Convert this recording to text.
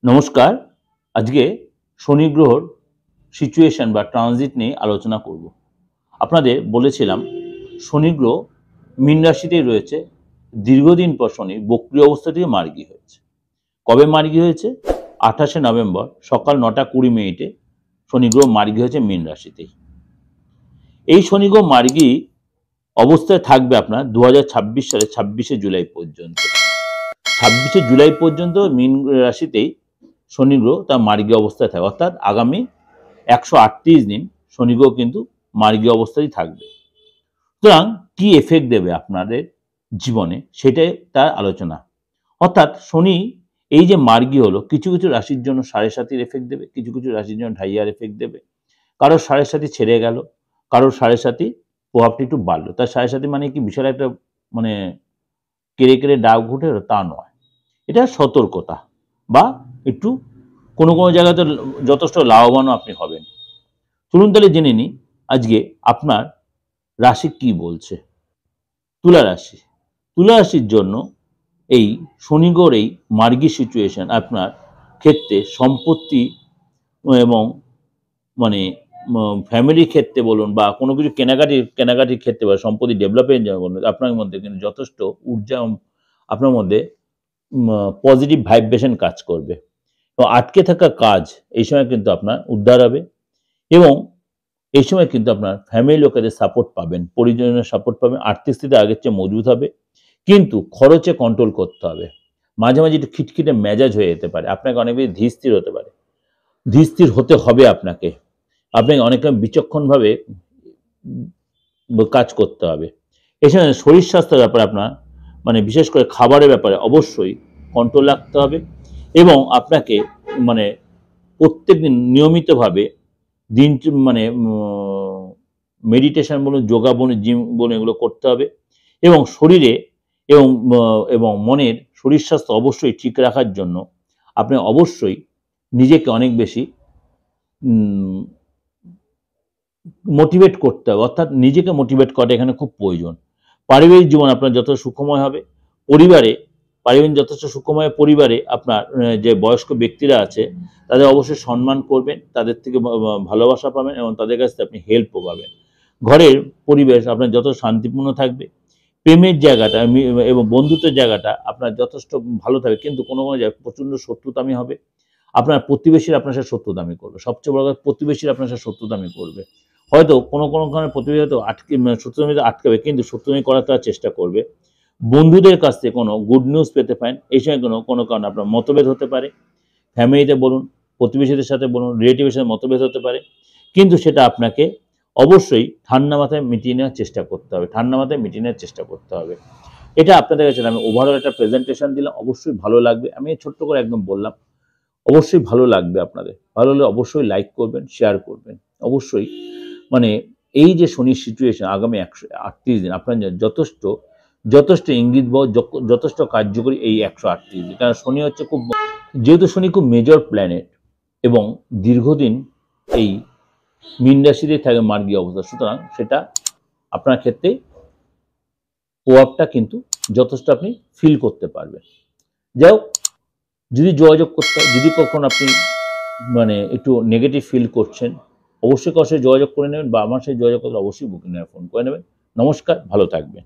নমস্কার। আজকে শনি গ্রহর সিচুয়েশন বা ট্রানজিট নিয়ে আলোচনা করব। আপনাদের বলেছিলাম শনি গ্রহ মীন রাশিতেই রয়েছে। দীর্ঘদিন পর শনি বক্রী অবস্থা থেকে মার্গী হয়েছে। কবে মার্গী হয়েছে? 28শে নভেম্বর সকাল 9:20 শনি গ্রহ মার্গী হয়েছে মীন রাশিতেই। এই শনি গ্রহ মার্গী অবস্থায় থাকবে আপনার 2026 সালে 26শে জুলাই পর্যন্ত। 26শে জুলাই পর্যন্ত মীন রাশিতেই শনি গ্রহ তার মার্গী অবস্থায় থাকে, অর্থাৎ আগামী 138 দিন শনি গ্রহ কিন্তু মার্গী অবস্থায় থাকবে। সুতরাং কি এফেক্ট দেবে আপনাদের জীবনে সেটাই তার আলোচনা। অর্থাৎ শনি এই যে মার্গী হলো, কিছু কিছু রাশির জন্য 7.5 এফেক্ট দেবে, কিছু কিছু রাশির জন্য 2.5 এফেক্ট দেবে। কারোর 7.5 ছেড়ে গেল, কারোর 7.5 প্রভাবটা একটু বাড়লো। তার 7.5 মানে কি বিশাল একটা মানে কেড়ে কেড়ে ডাক ঘুটে তা নয়, এটা সতর্কতা বা একটু কোনো কোনো জায়গাতে যথেষ্ট লাভবানও আপনি হবেন। চলুন তাহলে জেনে নিই আজকে আপনার রাশি কি বলছে। তুলা রাশি। তুলা রাশির জন্য এই শনি গ্রহর এই মার্গী সিচুয়েশন আপনার ক্ষেত্রে সম্পত্তি এবং মানে ফ্যামিলির ক্ষেত্রে বলুন বা কোনো কিছু কেনাকাটির ক্ষেত্রে বা সম্পত্তি ডেভেলপের জন্য বলুন, আপনার মধ্যে কিন্তু যথেষ্ট ঊর্জা আপনার মধ্যে পজিটিভ ভাইব্রেশন কাজ করবে এবং আটকে থাকা কাজ এই সময় কিন্তু আপনার উদ্ধার হবে এবং এই সময় কিন্তু আপনার ফ্যামিলি লোকেদের সাপোর্ট পাবেন, পরিজনের সাপোর্ট পাবেন। আর্থিক স্থিতি আগের চেয়ে মজবুত হবে, কিন্তু খরচে কন্ট্রোল করতে হবে। মাঝে মাঝে একটু খিটখিটে মেজাজ হয়ে যেতে পারে, আপনাকে অনেক বেশি ধীরস্থির হতে পারে, ধীরস্থির হতে হবে আপনাকে অনেক বিচক্ষণভাবে কাজ করতে হবে। এছাড়া শরীর স্বাস্থ্যের ব্যাপারে আপনার বিশেষ করে খাবারের ব্যাপারে অবশ্যই কন্ট্রোল রাখতে হবে এবং আপনাকে প্রত্যেকদিন নিয়মিতভাবে দিন মেডিটেশন বলুন, যোগা বলুন, জিম বলুন, এগুলো করতে হবে এবং শরীরে এবং মনের শরীর স্বাস্থ্য অবশ্যই ঠিক রাখার জন্য আপনি অবশ্যই নিজেকে অনেক বেশি মোটিভেট করতে হবে, অর্থাৎ নিজেকে মোটিভেট করা এখানে খুব প্রয়োজন। পারিবারিক জীবন আপনার যত সুখময় হবে, পারিবারিক যথেষ্ট সুখময় পরিবারে আপনার যে বয়স্ক ব্যক্তিরা আছে তাদের অবশ্যই সম্মান করবেন, তাদের থেকে ভালোবাসা পাবেন এবং তাদের কাছ থেকে আপনি হেল্পও পাবেন। ঘরের পরিবেশ আপনার যত শান্তিপূর্ণ থাকবে, প্রেমের জায়গাটা এবং বন্ধুত্বের জায়গাটা আপনার যথেষ্ট ভালো থাকবে, কিন্তু কোনো কোনো জায়গায় প্রচণ্ড শত্রুতামি হবে। আপনার প্রতিবেশীরা আপনার সাথে শত্রুতামি করবে, সবচেয়ে বড় কথা প্রতিবেশীরা আপনার সাথে শত্রুতামি করবে। হয়তো কোনো কোনো কারণে প্রতিবেশী হয়তো শত্রুতামিতে আটকাবে, কিন্তু শত্রুতামি করার তার চেষ্টা করবে। বন্ধুদের কাছ থেকে কোনো গুড নিউজ পেতে পারেন, এই সময় কোনো কারণে আপনার মতভেদ হতে পারে, ফ্যামিলিতে বলুন, প্রতিবেশীদের সাথে বলুন, রিলেটিভের সাথে মতভেদ হতে পারে, কিন্তু সেটা আপনাকে অবশ্যই ঠান্ডা মাথায় মিটিয়ে নেওয়ার চেষ্টা করতে হবে। এটা আপনাদের কাছে আমি ওভারঅল একটা প্রেজেন্টেশন দিলাম, অবশ্যই ভালো লাগবে। আমি ছোট্ট করে একদম বললাম, অবশ্যই ভালো লাগবে আপনাদের। ভালো হলে অবশ্যই লাইক করবেন, শেয়ার করবেন। অবশ্যই এই যে শনির সিচুয়েশন আগামী 138 দিন আপনার যথেষ্ট ইঙ্গিত বা যথেষ্ট কার্যকরী এই 138 দিন। কারণ শনি হচ্ছে যেহেতু শনি খুব মেজর প্ল্যানেট এবং দীর্ঘদিন এই মীন রাশিতে থাকে মার্গী অবস্থা, সুতরাং সেটা আপনার ক্ষেত্রে প্রভাবটা কিন্তু যথেষ্ট আপনি ফিল করতে পারবেন। যাই হোক, যদি যোগাযোগ করতে হয়, যদি কখনো আপনি একটু নেগেটিভ ফিল করছেন, অবশ্যই কারোর সাথে যোগাযোগ করে নেবেন বা আমার সাথে যোগাযোগ করলে অবশ্যই বুকিং নেওয়ার ফোন করে নেবেন। নমস্কার, ভালো থাকবেন।